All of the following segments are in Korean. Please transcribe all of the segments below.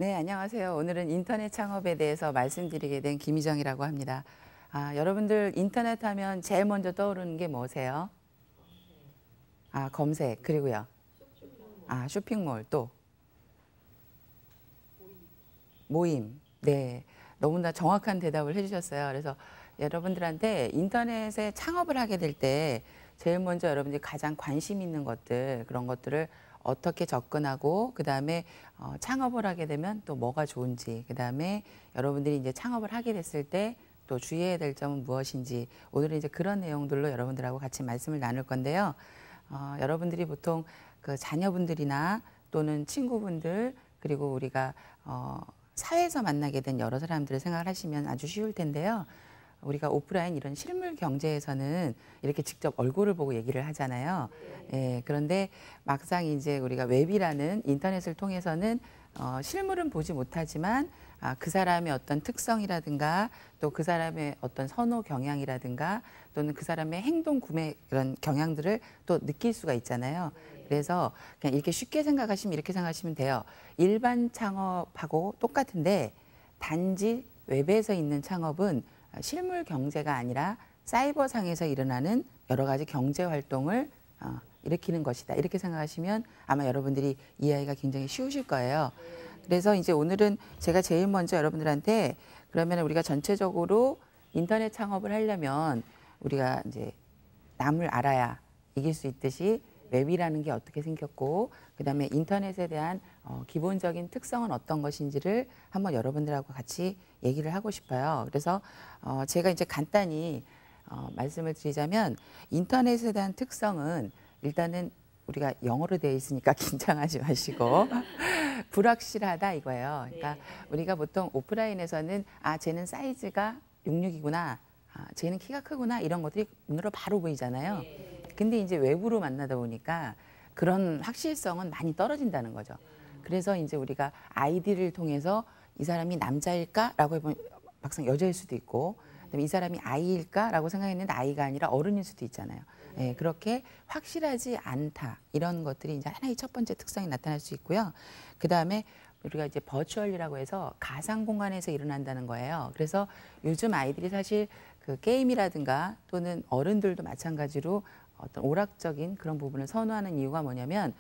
네, 안녕하세요. 오늘은 인터넷 창업에 대해서 말씀드리게 된 김희정이라고 합니다. 여러분들 인터넷 하면 제일 먼저 떠오르는 게 뭐세요? 검색. 그리고요. 쇼핑몰 또 모임. 네, 너무나 정확한 대답을 해주셨어요. 그래서 여러분들한테 인터넷에 창업을 하게 될 때 제일 먼저 여러분들이 가장 관심 있는 것들, 그런 것들을 어떻게 접근하고, 그 다음에 창업을 하게 되면 또 뭐가 좋은지, 그 다음에 여러분들이 이제 창업을 하게 됐을 때 또 주의해야 될 점은 무엇인지, 오늘은 이제 그런 내용들로 여러분들하고 같이 말씀을 나눌 건데요. 여러분들이 보통 그 자녀분들이나 또는 친구분들, 그리고 우리가 사회에서 만나게 된 여러 사람들을 생각을 하시면 아주 쉬울 텐데요. 우리가 오프라인 이런 실물 경제에서는 이렇게 직접 얼굴을 보고 얘기를 하잖아요. 예, 그런데 막상 이제 우리가 웹이라는 인터넷을 통해서는 실물은 보지 못하지만 그 사람의 어떤 특성이라든가 또 그 사람의 어떤 선호 경향이라든가 또는 그 사람의 행동 구매 그런 경향들을 또 느낄 수가 있잖아요. 그래서 그냥 이렇게 쉽게 생각하시면 이렇게 생각하시면 돼요. 일반 창업하고 똑같은데 단지 웹에서 있는 창업은 실물 경제가 아니라 사이버상에서 일어나는 여러 가지 경제 활동을 일으키는 것이다. 이렇게 생각하시면 아마 여러분들이 이해하기가 굉장히 쉬우실 거예요. 그래서 이제 오늘은 제가 제일 먼저 여러분들한테 그러면 우리가 전체적으로 인터넷 창업을 하려면 우리가 이제 남을 알아야 이길 수 있듯이 웹이라는 게 어떻게 생겼고 그다음에 인터넷에 대한 기본적인 특성은 어떤 것인지를 한번 여러분들하고 같이 얘기를 하고 싶어요. 그래서 제가 이제 간단히 말씀을 드리자면 인터넷에 대한 특성은 일단은 우리가 영어로 되어 있으니까 긴장하지 마시고 불확실하다 이거예요. 그러니까 우리가 보통 오프라인에서는 쟤는 사이즈가 66이구나. 쟤는 키가 크구나. 이런 것들이 눈으로 바로 보이잖아요. 근데 이제 외부로 만나다 보니까 그런 확실성은 많이 떨어진다는 거죠. 그래서 이제 우리가 아이디를 통해서 이 사람이 남자일까라고 해보면 막상 여자일 수도 있고 그다음에 이 사람이 아이일까라고 생각했는데 아이가 아니라 어른일 수도 있잖아요. 예, 그렇게 확실하지 않다 이런 것들이 이제 하나의 첫 번째 특성이 나타날 수 있고요. 그 다음에 우리가 이제 버추얼이라고 해서 가상 공간에서 일어난다는 거예요. 그래서 요즘 아이들이 사실 그 게임이라든가 또는 어른들도 마찬가지로 어떤 오락적인 그런 부분을 선호하는 이유가 뭐냐면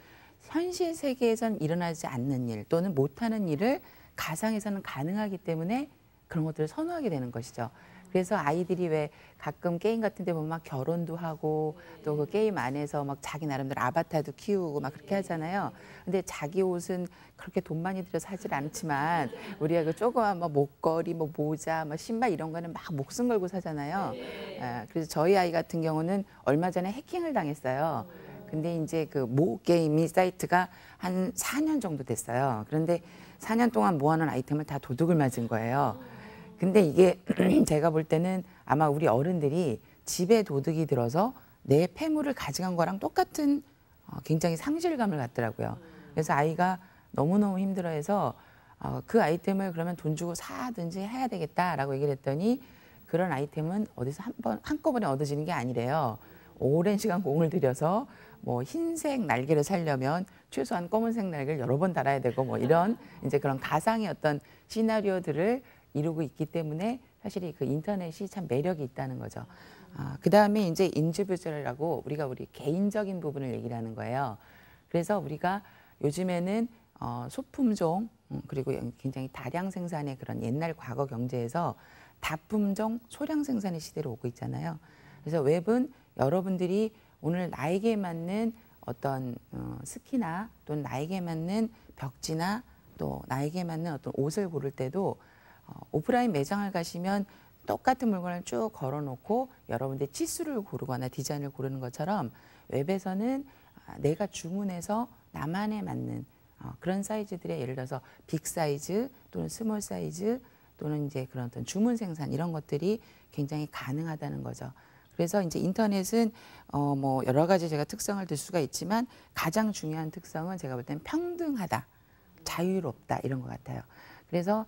현실 세계에선 일어나지 않는 일 또는 못하는 일을 가상에서는 가능하기 때문에 그런 것들을 선호하게 되는 것이죠. 그래서 아이들이 왜 가끔 게임 같은 데 보면 막 결혼도 하고 또 그 게임 안에서 막 자기 나름대로 아바타도 키우고 막 그렇게 하잖아요. 근데 자기 옷은 그렇게 돈 많이 들여서 하질 않지만 우리가 그 조그만 뭐 목걸이, 뭐 모자, 뭐 신발 이런 거는 막 목숨 걸고 사잖아요. 그래서 저희 아이 같은 경우는 얼마 전에 해킹을 당했어요. 근데 이제 그 모 게임이 사이트가 한 4년 정도 됐어요. 그런데 4년 동안 모아놓은 아이템을 다 도둑을 맞은 거예요. 근데 이게 제가 볼 때는 아마 우리 어른들이 집에 도둑이 들어서 내 패물을 가져간 거랑 똑같은 굉장히 상실감을 갖더라고요. 그래서 아이가 너무너무 힘들어해서 그 아이템을 그러면 돈 주고 사든지 해야 되겠다라고 얘기를 했더니 그런 아이템은 어디서 한꺼번에 얻어지는 게 아니래요. 오랜 시간 공을 들여서 뭐 흰색 날개를 살려면 최소한 검은색 날개를 여러 번 달아야 되고 뭐 이런 이제 그런 가상의 어떤 시나리오들을 이루고 있기 때문에 사실 그 인터넷이 참 매력이 있다는 거죠. 그 다음에 이제 인디비주얼이라고 우리 개인적인 부분을 얘기를 하는 거예요. 그래서 우리가 요즘에는 소품종 그리고 굉장히 다량 생산의 그런 옛날 과거 경제에서 다품종 소량 생산의 시대로 오고 있잖아요. 그래서 웹은 여러분들이 오늘 나에게 맞는 어떤 스키나 또는 나에게 맞는 벽지나 또 나에게 맞는 어떤 옷을 고를 때도 오프라인 매장을 가시면 똑같은 물건을 쭉 걸어놓고 여러분들 치수를 고르거나 디자인을 고르는 것처럼 웹에서는 내가 주문해서 나만에 맞는 그런 사이즈들의 예를 들어서 빅 사이즈 또는 스몰 사이즈 또는 이제 그런 어떤 주문 생산 이런 것들이 굉장히 가능하다는 거죠. 그래서 이제 인터넷은 뭐 여러 가지 제가 특성을 들 수가 있지만 가장 중요한 특성은 제가 볼 때는 평등하다, 자유롭다 이런 것 같아요. 그래서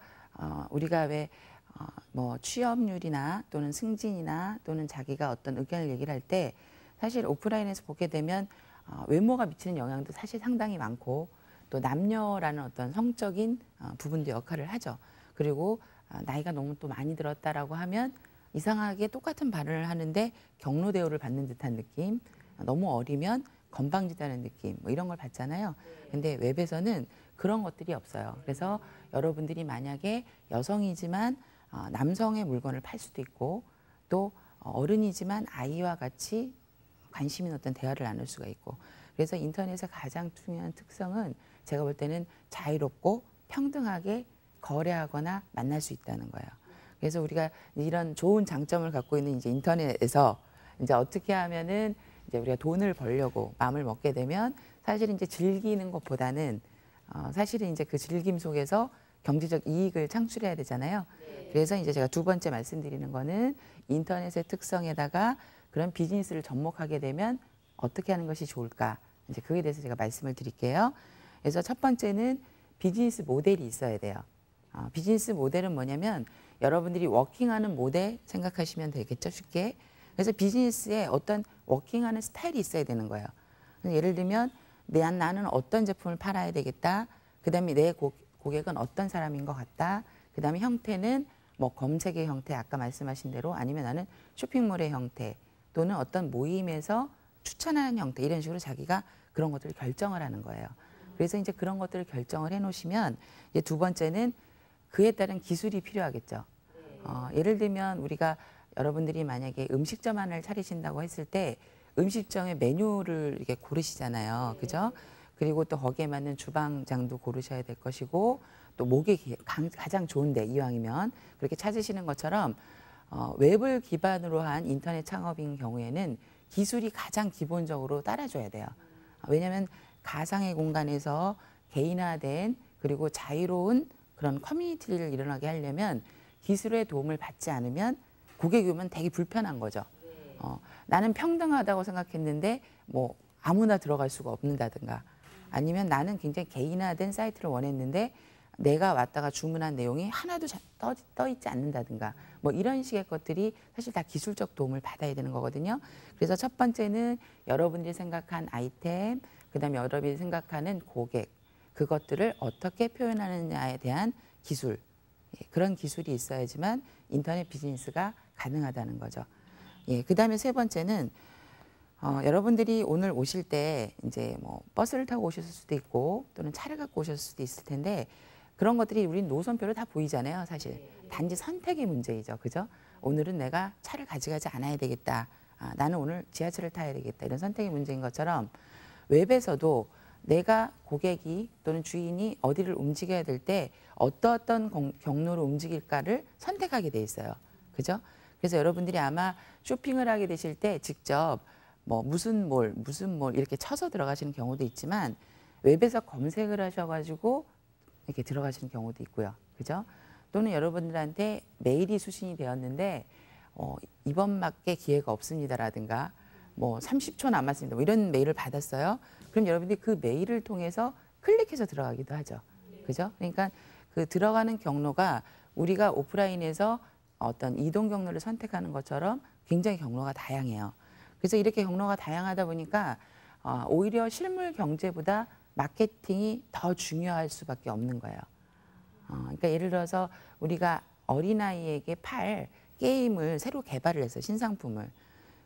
우리가 왜 뭐 취업률이나 또는 승진이나 또는 자기가 어떤 의견을 얘기를 할 때 사실 오프라인에서 보게 되면 외모가 미치는 영향도 사실 상당히 많고 또 남녀라는 어떤 성적인 부분도 역할을 하죠. 그리고 나이가 너무 또 많이 들었다라고 하면 이상하게 똑같은 발언을 하는데 경로 대우를 받는 듯한 느낌, 너무 어리면 건방지다는 느낌, 뭐 이런 걸 받잖아요. 근데 웹에서는 그런 것들이 없어요. 그래서 여러분들이 만약에 여성이지만 남성의 물건을 팔 수도 있고, 또 어른이지만 아이와 같이 관심 있는 어떤 대화를 나눌 수가 있고, 그래서 인터넷의 가장 중요한 특성은 제가 볼 때는 자유롭고 평등하게 거래하거나 만날 수 있다는 거예요. 그래서 우리가 이런 좋은 장점을 갖고 있는 이제 인터넷에서 이제 어떻게 하면은 이제 우리가 돈을 벌려고 마음을 먹게 되면 사실은 이제 즐기는 것보다는 사실은 이제 그 즐김 속에서 경제적 이익을 창출해야 되잖아요. 그래서 이제 제가 두 번째 말씀드리는 거는 인터넷의 특성에다가 그런 비즈니스를 접목하게 되면 어떻게 하는 것이 좋을까? 이제 그에 대해서 제가 말씀을 드릴게요. 그래서 첫 번째는 비즈니스 모델이 있어야 돼요. 비즈니스 모델은 뭐냐면 여러분들이 워킹하는 모델 생각하시면 되겠죠, 쉽게. 그래서 비즈니스에 어떤 워킹하는 스타일이 있어야 되는 거예요. 예를 들면 나는 어떤 제품을 팔아야 되겠다. 그다음에 내 고객은 어떤 사람인 것 같다. 그다음에 형태는 뭐 검색의 형태, 아까 말씀하신 대로, 아니면 나는 쇼핑몰의 형태, 또는 어떤 모임에서 추천하는 형태, 이런 식으로 자기가 그런 것들을 결정을 하는 거예요. 그래서 이제 그런 것들을 결정을 해놓으시면 이제 두 번째는 그에 따른 기술이 필요하겠죠. 예를 들면 우리가 여러분들이 만약에 음식점 하나를 차리신다고 했을 때 음식점의 메뉴를 이렇게 고르시잖아요. 그죠? 그리고 또 거기에 맞는 주방장도 고르셔야 될 것이고, 또 목이 가장 좋은데 이왕이면 그렇게 찾으시는 것처럼 웹을 기반으로 한 인터넷 창업인 경우에는 기술이 가장 기본적으로 따라줘야 돼요. 왜냐하면 가상의 공간에서 개인화된 그리고 자유로운 그런 커뮤니티를 일어나게 하려면 기술의 도움을 받지 않으면 고객이 오면 되게 불편한 거죠. 나는 평등하다고 생각했는데 뭐 아무나 들어갈 수가 없는다든가, 아니면 나는 굉장히 개인화된 사이트를 원했는데 내가 왔다가 주문한 내용이 하나도 떠 있지 않는다든가, 뭐 이런 식의 것들이 사실 다 기술적 도움을 받아야 되는 거거든요. 그래서 첫 번째는 여러분들이 생각한 아이템, 그다음에 여러분들이 생각하는 고객, 그것들을 어떻게 표현하느냐에 대한 기술, 그런 기술이 있어야지만 인터넷 비즈니스가 가능하다는 거죠. 그다음에 세 번째는 여러분들이 오늘 오실 때 이제 뭐 버스를 타고 오셨을 수도 있고 또는 차를 갖고 오셨을 수도 있을 텐데, 그런 것들이 우리 노선표로 다 보이잖아요, 사실. 단지 선택의 문제이죠, 그죠? 오늘은 내가 차를 가져가지 않아야 되겠다. 나는 오늘 지하철을 타야 되겠다. 이런 선택의 문제인 것처럼 웹에서도 내가 고객이 또는 주인이 어디를 움직여야 될 때 어떤 경로로 움직일까를 선택하게 돼 있어요, 그죠? 그래서 여러분들이 아마 쇼핑을 하게 되실 때 직접 뭐 무슨 몰 이렇게 쳐서 들어가시는 경우도 있지만 웹에서 검색을 하셔가지고 이렇게 들어가시는 경우도 있고요, 그죠? 또는 여러분들한테 메일이 수신이 되었는데 이번밖에 기회가 없습니다라든가 뭐 30초 남았습니다, 뭐 이런 메일을 받았어요. 그럼 여러분들이 그 메일을 통해서 클릭해서 들어가기도 하죠, 그죠? 그러니까 그 들어가는 경로가 우리가 오프라인에서 어떤 이동 경로를 선택하는 것처럼 굉장히 경로가 다양해요. 그래서 이렇게 경로가 다양하다 보니까 오히려 실물 경제보다 마케팅이 더 중요할 수밖에 없는 거예요. 그러니까 예를 들어서 우리가 어린아이에게 팔 게임을 새로 개발을 해서 신상품을,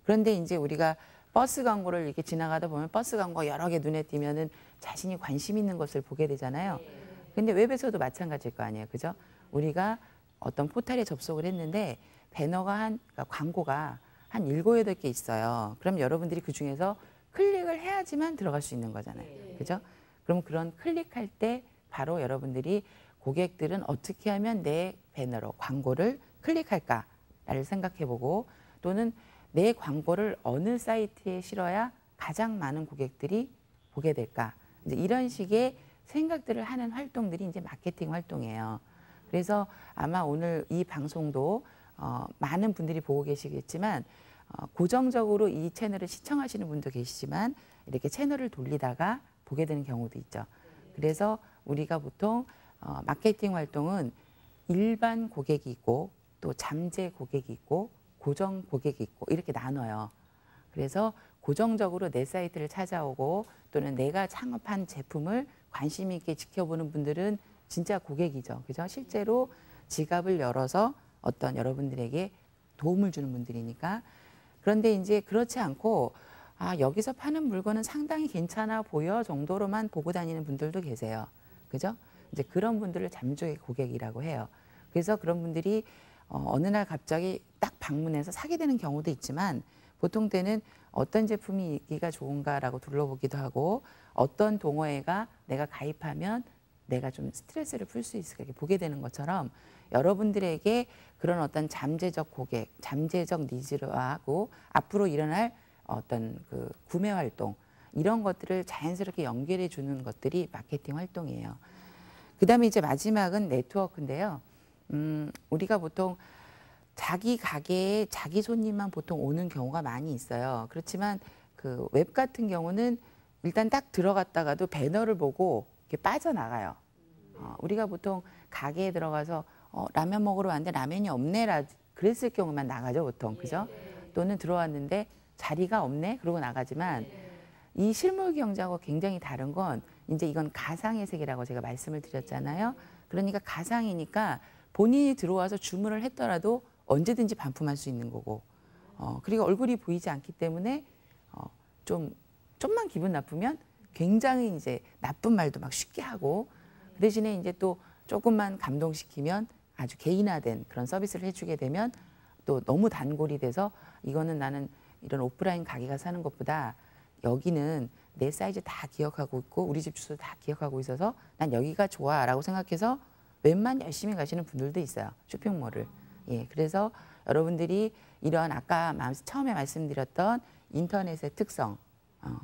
그런데 이제 우리가 버스 광고를 이렇게 지나가다 보면 버스 광고가 여러 개 눈에 띄면은 자신이 관심 있는 것을 보게 되잖아요. 근데 웹에서도 마찬가지일 거 아니에요, 그죠? 우리가 어떤 포털에 접속을 했는데 그러니까 광고가 한 7, 8개 있어요. 그럼 여러분들이 그 중에서 클릭을 해야지만 들어갈 수 있는 거잖아요, 그죠? 그럼 그런 클릭할 때 바로 여러분들이 고객들은 어떻게 하면 내 배너로 광고를 클릭할까를 생각해보고, 또는 내 광고를 어느 사이트에 실어야 가장 많은 고객들이 보게 될까, 이제 이런 식의 생각들을 하는 활동들이 이제 마케팅 활동이에요. 그래서 아마 오늘 이 방송도 많은 분들이 보고 계시겠지만 고정적으로 이 채널을 시청하시는 분도 계시지만 이렇게 채널을 돌리다가 보게 되는 경우도 있죠. 그래서 우리가 보통 마케팅 활동은 일반 고객이 있고 또 잠재 고객이 있고 고정 고객이 있고 이렇게 나눠요. 그래서 고정적으로 내 사이트를 찾아오고 또는 내가 창업한 제품을 관심 있게 지켜보는 분들은 진짜 고객이죠. 그죠? 실제로 지갑을 열어서 어떤 여러분들에게 도움을 주는 분들이니까. 그런데 이제 그렇지 않고 아, 여기서 파는 물건은 상당히 괜찮아 보여 정도로만 보고 다니는 분들도 계세요. 그죠? 이제 그런 분들을 잠재의 고객이라고 해요. 그래서 그런 분들이 어느 날 갑자기 딱 방문해서 사게 되는 경우도 있지만 보통 때는 어떤 제품이 인기가 좋은가라고 둘러보기도 하고 어떤 동호회가 내가 가입하면 내가 좀 스트레스를 풀 수 있을까 이렇게 보게 되는 것처럼 여러분들에게 그런 어떤 잠재적 고객, 잠재적 니즈로 하고 앞으로 일어날 어떤 그 구매 활동 이런 것들을 자연스럽게 연결해 주는 것들이 마케팅 활동이에요. 그다음에 이제 마지막은 네트워크인데요. 우리가 보통 자기 가게에 자기 손님만 보통 오는 경우가 많이 있어요. 그렇지만 그 웹 같은 경우는 일단 딱 들어갔다가도 배너를 보고 이렇게 빠져나가요. 우리가 보통 가게에 들어가서 라면 먹으러 왔는데 라면이 없네라 그랬을 경우만 나가죠, 보통. 그죠? 또는 들어왔는데 자리가 없네 그러고 나가지만 이 실물 경제하고 굉장히 다른 건 이제 이건 가상의 세계라고 제가 말씀을 드렸잖아요. 그러니까 가상이니까 본인이 들어와서 주문을 했더라도 언제든지 반품할 수 있는 거고 그리고 얼굴이 보이지 않기 때문에 좀만 기분 나쁘면 굉장히 이제 나쁜 말도 막 쉽게 하고 그 대신에 이제 또 조금만 감동시키면 아주 개인화된 그런 서비스를 해주게 되면 또 너무 단골이 돼서 이거는 나는 이런 오프라인 가게가 사는 것보다 여기는 내 사이즈 다 기억하고 있고 우리 집 주소 다 기억하고 있어서 난 여기가 좋아라고 생각해서 웬만 열심히 가시는 분들도 있어요. 쇼핑몰을. 예, 그래서 여러분들이 이런 아까 처음에 말씀드렸던 인터넷의 특성,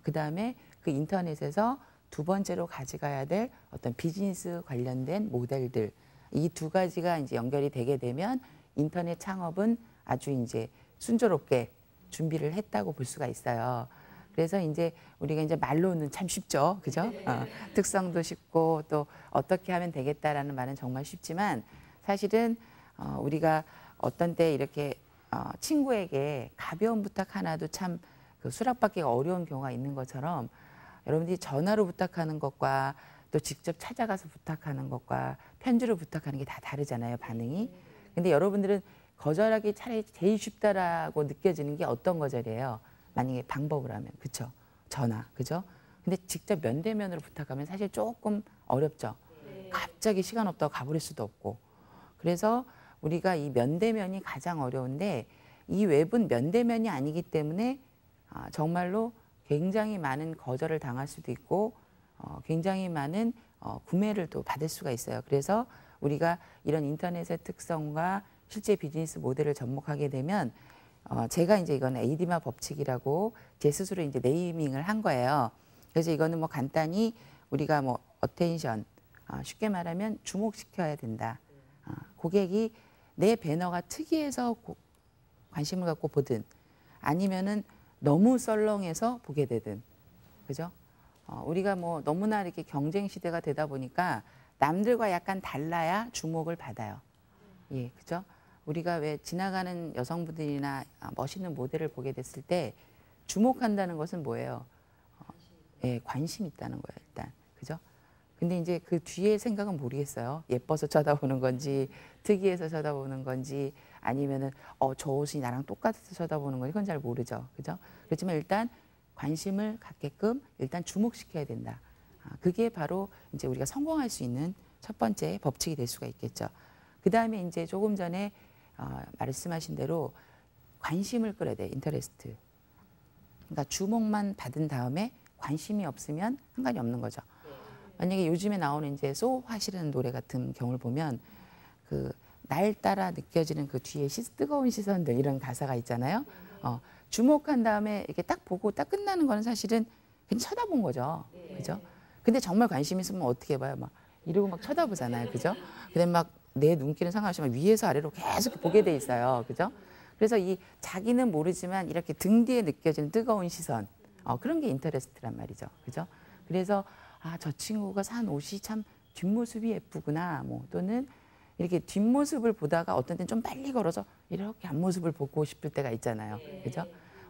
그다음에 그 인터넷에서 두 번째로 가져가야 될 어떤 비즈니스 관련된 모델들 이 두 가지가 이제 연결이 되게 되면 인터넷 창업은 아주 이제 순조롭게 준비를 했다고 볼 수가 있어요. 그래서 이제 우리가 이제 말로는 참 쉽죠, 그죠? 특성도 쉽고 또 어떻게 하면 되겠다라는 말은 정말 쉽지만 사실은 우리가 어떤 때 이렇게 친구에게 가벼운 부탁 하나도 참 그 수락받기가 어려운 경우가 있는 것처럼 여러분들이 전화로 부탁하는 것과 또 직접 찾아가서 부탁하는 것과 편지로 부탁하는 게 다 다르잖아요, 반응이. 근데 여러분들은 거절하기 차라리 제일 쉽다라고 느껴지는 게 어떤 거절이에요? 만약에 방법을 하면, 그쵸? 전화, 그죠? 근데 직접 면대면으로 부탁하면 사실 조금 어렵죠. 갑자기 시간 없다고 가버릴 수도 없고. 그래서 우리가 이 면대면이 가장 어려운데 이 웹은 면대면이 아니기 때문에 정말로 굉장히 많은 거절을 당할 수도 있고 굉장히 많은 구매를 또 받을 수가 있어요. 그래서 우리가 이런 인터넷의 특성과 실제 비즈니스 모델을 접목하게 되면 제가 이제 이건 에이디마 법칙이라고 제 스스로 이제 네이밍을 한 거예요. 그래서 이거는 뭐 간단히 우리가 뭐 어텐션 쉽게 말하면 주목시켜야 된다. 고객이 내 배너가 특이해서 관심을 갖고 보든 아니면은 너무 썰렁해서 보게 되든 그죠? 우리가 뭐 너무나 이렇게 경쟁 시대가 되다 보니까 남들과 약간 달라야 주목을 받아요. 예, 그죠? 우리가 왜 지나가는 여성분들이나 멋있는 모델을 보게 됐을 때 주목한다는 것은 뭐예요? 예, 관심 있다는 거예요, 일단. 그죠? 근데 이제 그 뒤에 생각은 모르겠어요. 예뻐서 쳐다보는 건지, 특이해서 쳐다보는 건지, 아니면은 저 옷이 나랑 똑같아서 쳐다보는 건지 그건 잘 모르죠. 그죠? 그렇지만 일단 관심을 갖게끔 일단 주목시켜야 된다. 그게 바로 이제 우리가 성공할 수 있는 첫 번째 법칙이 될 수가 있겠죠. 그 다음에 이제 조금 전에 말씀하신 대로 관심을 끌어야 돼, 인터레스트. 그러니까 주목만 받은 다음에 관심이 없으면 상관이 없는 거죠. 만약에 요즘에 나오는 이제 소화시라는 노래 같은 경우를 보면 그 날 따라 느껴지는 그 뒤에 뜨거운 시선들 이런 가사가 있잖아요. 주목한 다음에 이렇게 딱 보고 딱 끝나는 거는 사실은 그냥 쳐다본 거죠. 그죠? 근데 정말 관심 있으면 어떻게 해봐요? 막 이러고 막 쳐다보잖아요. 그죠? 근데 막 내 눈길은 상관없이 막 위에서 아래로 계속 보게 돼 있어요. 그죠? 그래서 이 자기는 모르지만 이렇게 등 뒤에 느껴지는 뜨거운 시선 그런 게 인터레스트란 말이죠. 그죠? 그래서 저 친구가 산 옷이 참 뒷모습이 예쁘구나. 뭐 또는 이렇게 뒷모습을 보다가 어떤 때는 좀 빨리 걸어서 이렇게 앞모습을 보고 싶을 때가 있잖아요. 그죠?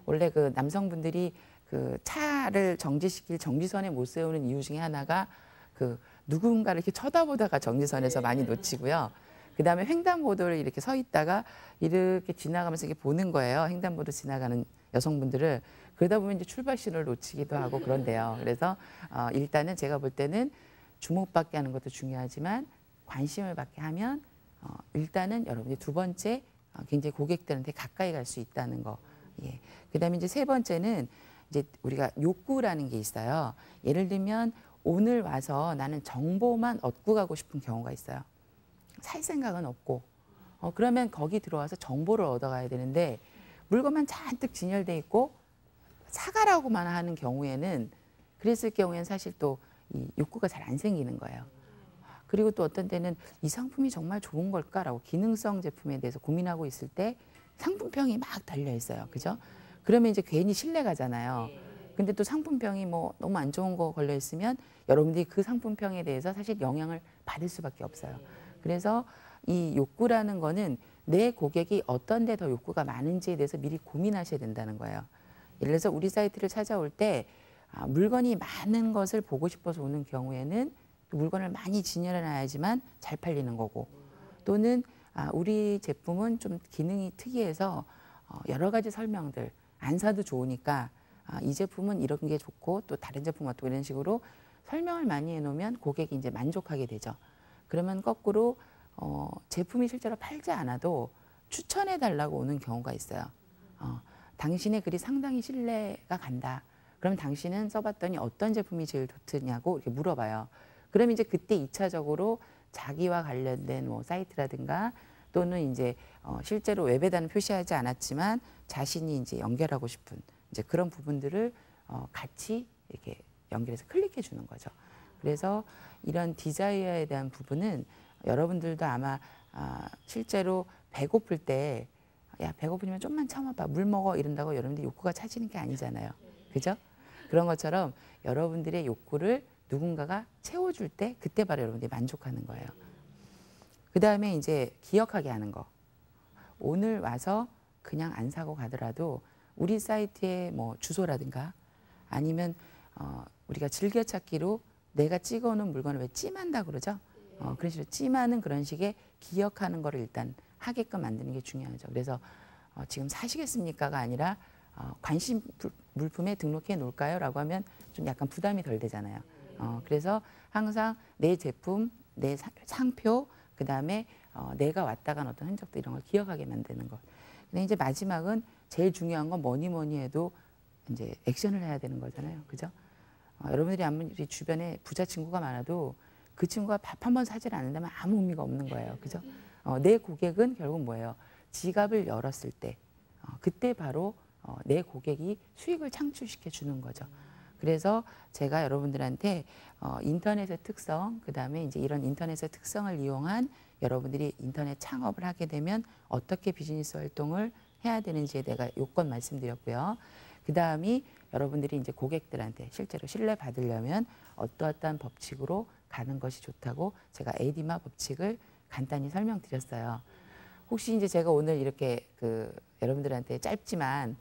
원래 그 남성분들이 그 차를 정지시킬 정지선에 못 세우는 이유 중에 하나가 그 누군가를 이렇게 쳐다보다가 정지선에서 많이 놓치고요. 그다음에 횡단보도를 이렇게 서 있다가 이렇게 지나가면서 이렇게 보는 거예요. 횡단보도 지나가는 여성분들을. 그러다 보면 이제 출발 신호를 놓치기도 하고 그런데요. 그래서 일단은 제가 볼 때는 주목받게 하는 것도 중요하지만 관심을 받게 하면 일단은 여러분이 두 번째 굉장히 고객들한테 가까이 갈 수 있다는 거. 예. 그다음에 이제 세 번째는 이제 우리가 욕구라는 게 있어요. 예를 들면 오늘 와서 나는 정보만 얻고 가고 싶은 경우가 있어요. 살 생각은 없고. 그러면 거기 들어와서 정보를 얻어가야 되는데 물건만 잔뜩 진열돼 있고 사가라고만 하는 경우에는 그랬을 경우에는 사실 또 이 욕구가 잘 안 생기는 거예요. 그리고 또 어떤 때는 이 상품이 정말 좋은 걸까라고 기능성 제품에 대해서 고민하고 있을 때 상품평이 막 달려 있어요. 그죠? 그러면 이제 괜히 신뢰가잖아요. 근데 또 상품평이 뭐 너무 안 좋은 거 걸려 있으면 여러분들이 그 상품평에 대해서 사실 영향을 받을 수밖에 없어요. 그래서 이 욕구라는 거는 내 고객이 어떤 데 더 욕구가 많은지에 대해서 미리 고민하셔야 된다는 거예요. 예를 들어서 우리 사이트를 찾아올 때 물건이 많은 것을 보고 싶어서 오는 경우에는 물건을 많이 진열해 놔야지만 잘 팔리는 거고, 또는 우리 제품은 좀 기능이 특이해서 여러 가지 설명들 안 사도 좋으니까 이 제품은 이런 게 좋고 또 다른 제품 어떻고 이런 식으로 설명을 많이 해놓으면 고객이 이제 만족하게 되죠. 그러면 거꾸로 제품이 실제로 팔지 않아도 추천해 달라고 오는 경우가 있어요. 당신의 글이 상당히 신뢰가 간다. 그럼 당신은 써봤더니 어떤 제품이 제일 좋느냐고 이렇게 물어봐요. 그럼 이제 그때 2차적으로 자기와 관련된 뭐 사이트라든가 또는 이제 실제로 웹에다는 표시하지 않았지만 자신이 이제 연결하고 싶은 이제 그런 부분들을 같이 이렇게 연결해서 클릭해 주는 거죠. 그래서 이런 디자이어에 대한 부분은 여러분들도 아마 실제로 배고플 때 야, 배고프면 좀만 참아봐. 물 먹어. 이런다고 여러분들 욕구가 차지는 게 아니잖아요. 그죠? 그런 것처럼 여러분들의 욕구를 누군가가 채워줄 때 그때 바로 여러분들이 만족하는 거예요. 그 다음에 이제 기억하게 하는 거. 오늘 와서 그냥 안 사고 가더라도 우리 사이트의 뭐 주소라든가 아니면 우리가 즐겨찾기로 내가 찍어놓은 물건을 왜 찜한다 그러죠? 그런 식으로 찜하는 그런 식의 기억하는 거를 일단 하게끔 만드는 게 중요하죠. 그래서 지금 사시겠습니까가 아니라 관심 물품에 등록해 놓을까요? 라고 하면 좀 약간 부담이 덜 되잖아요. 그래서 항상 내 제품, 내 상표, 그 다음에 내가 왔다 간 어떤 흔적들 이런 걸 기억하게 만드는 것. 근데 이제 마지막은 제일 중요한 건 뭐니 해도 이제 액션을 해야 되는 거잖아요. 그죠? 여러분들이 아무리 주변에 부자 친구가 많아도 그 친구가 밥 한 번 사질 않는다면 아무 의미가 없는 거예요. 그죠? 내 고객은 결국 뭐예요? 지갑을 열었을 때, 그때 바로 내 고객이 수익을 창출시켜 주는 거죠. 그래서 제가 여러분들한테 인터넷의 특성, 그 다음에 이제 이런 인터넷의 특성을 이용한 여러분들이 인터넷 창업을 하게 되면 어떻게 비즈니스 활동을 해야 되는지에 대해 요건 말씀드렸고요. 그 다음이 여러분들이 이제 고객들한테 실제로 신뢰 받으려면 어떠한 법칙으로 가는 것이 좋다고 제가 에디마 법칙을 간단히 설명드렸어요. 혹시 이제 제가 오늘 이렇게 여러분들한테 짧지만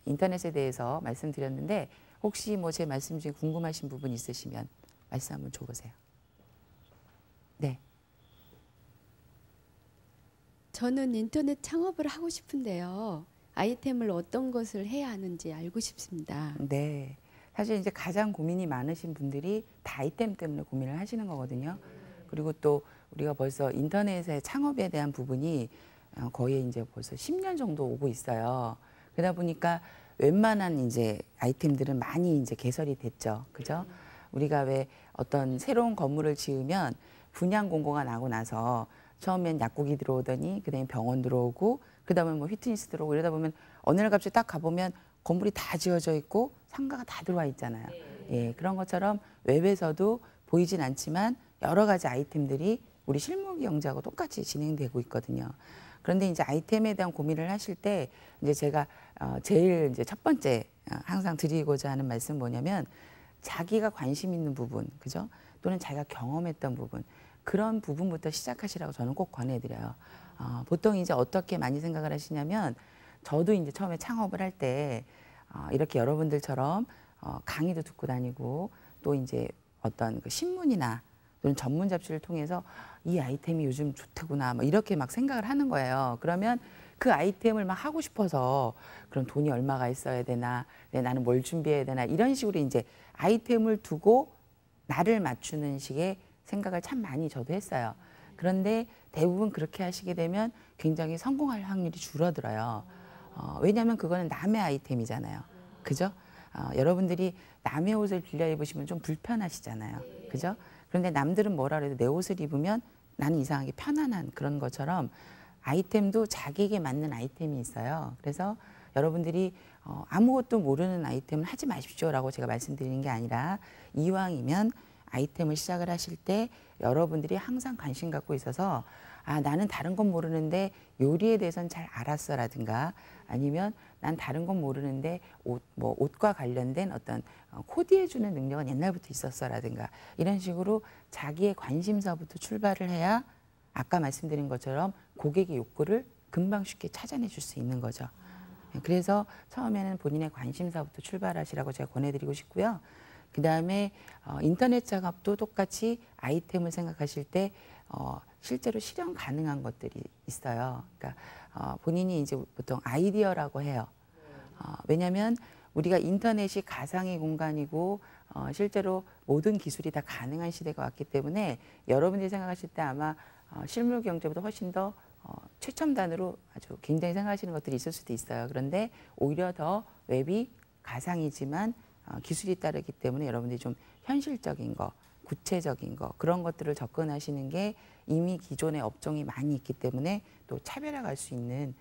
인터넷에 대해서 말씀드렸는데 혹시 뭐 제 말씀 중에 궁금하신 부분 있으시면 말씀 한번 줘보세요. 네. 저는 인터넷 창업을 하고 싶은데요. 아이템을 어떤 것을 해야 하는지 알고 싶습니다. 네. 사실 이제 가장 고민이 많으신 분들이 다 아이템 때문에 고민을 하시는 거거든요. 그리고 또 우리가 벌써 인터넷의 창업에 대한 부분이 거의 이제 벌써 10년 정도 오고 있어요. 그러다 보니까 웬만한 이제 아이템들은 많이 이제 개설이 됐죠. 그죠? 우리가 왜 어떤 새로운 건물을 지으면 분양 공고가 나고 나서 처음엔 약국이 들어오더니 그다음에 병원 들어오고 그다음에 뭐 휘트니스 들어오고 이러다 보면 어느 날 갑자기 딱 가보면 건물이 다 지어져 있고 상가가 다 들어와 있잖아요. 예, 그런 것처럼 웹에서도 보이진 않지만 여러 가지 아이템들이 우리 실무 경제하고 똑같이 진행되고 있거든요. 그런데 이제 아이템에 대한 고민을 하실 때 이제 제가 제일 이제 첫 번째 항상 드리고자 하는 말씀은 뭐냐면 자기가 관심 있는 부분, 그죠? 또는 자기가 경험했던 부분, 그런 부분부터 시작하시라고 저는 꼭 권해드려요. 보통 이제 어떻게 많이 생각을 하시냐면 저도 이제 처음에 창업을 할 때 이렇게 여러분들처럼 강의도 듣고 다니고 또 이제 어떤 그 신문이나 또는 전문 잡지를 통해서 이 아이템이 요즘 좋다구나 뭐 이렇게 막 생각을 하는 거예요. 그러면 그 아이템을 막 하고 싶어서 그럼 돈이 얼마가 있어야 되나, 나는 뭘 준비해야 되나 이런 식으로 이제 아이템을 두고 나를 맞추는 식의 생각을 참 많이 저도 했어요. 그런데 대부분 그렇게 하시게 되면 굉장히 성공할 확률이 줄어들어요. 왜냐하면 그거는 남의 아이템이잖아요. 그죠? 여러분들이 남의 옷을 빌려 입으시면 좀 불편하시잖아요. 그죠? 그런데 남들은 뭐라 그래도 내 옷을 입으면 나는 이상하게 편안한 그런 것처럼 아이템도 자기에게 맞는 아이템이 있어요. 그래서 여러분들이 아무것도 모르는 아이템을 하지 마십시오라고 제가 말씀드리는 게 아니라 이왕이면 아이템을 시작을 하실 때 여러분들이 항상 관심 갖고 있어서 나는 다른 건 모르는데 요리에 대해서는 잘 알았어라든가 아니면 난 다른 건 모르는데 옷과 관련된 어떤 코디해주는 능력은 옛날부터 있었어라든가 이런 식으로 자기의 관심사부터 출발을 해야 아까 말씀드린 것처럼 고객의 욕구를 금방 쉽게 찾아내 줄 수 있는 거죠. 그래서 처음에는 본인의 관심사부터 출발하시라고 제가 권해드리고 싶고요. 그 다음에 인터넷 작업도 똑같이 아이템을 생각하실 때 실제로 실현 가능한 것들이 있어요. 그러니까 본인이 이제 보통 아이디어라고 해요. 왜냐하면 우리가 인터넷이 가상의 공간이고 실제로 모든 기술이 다 가능한 시대가 왔기 때문에 여러분들이 생각하실 때 아마 실물 경제보다 훨씬 더 최첨단으로 아주 굉장히 생각하시는 것들이 있을 수도 있어요. 그런데 오히려 더 웹이 가상이지만 기술이 따르기 때문에 여러분들이 좀 현실적인 거, 구체적인 거 그런 것들을 접근하시는 게 이미 기존의 업종이 많이 있기 때문에 또 차별화할 수 있는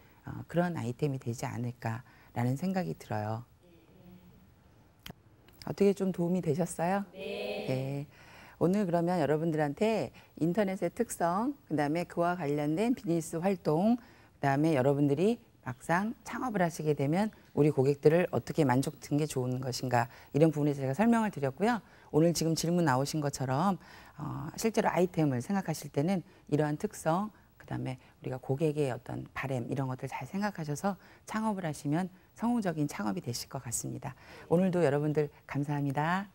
그런 아이템이 되지 않을까라는 생각이 들어요. 어떻게 좀 도움이 되셨어요? 네. 오늘 그러면 여러분들한테 인터넷의 특성, 그다음에 그와 관련된 비즈니스 활동, 그다음에 여러분들이 막상 창업을 하시게 되면 우리 고객들을 어떻게 만족드는 게 좋은 것인가 이런 부분에서 제가 설명을 드렸고요. 오늘 지금 질문 나오신 것처럼 실제로 아이템을 생각하실 때는 이러한 특성, 그다음에 우리가 고객의 어떤 바램 이런 것들 잘 생각하셔서 창업을 하시면 성공적인 창업이 되실 것 같습니다. 오늘도 여러분들 감사합니다.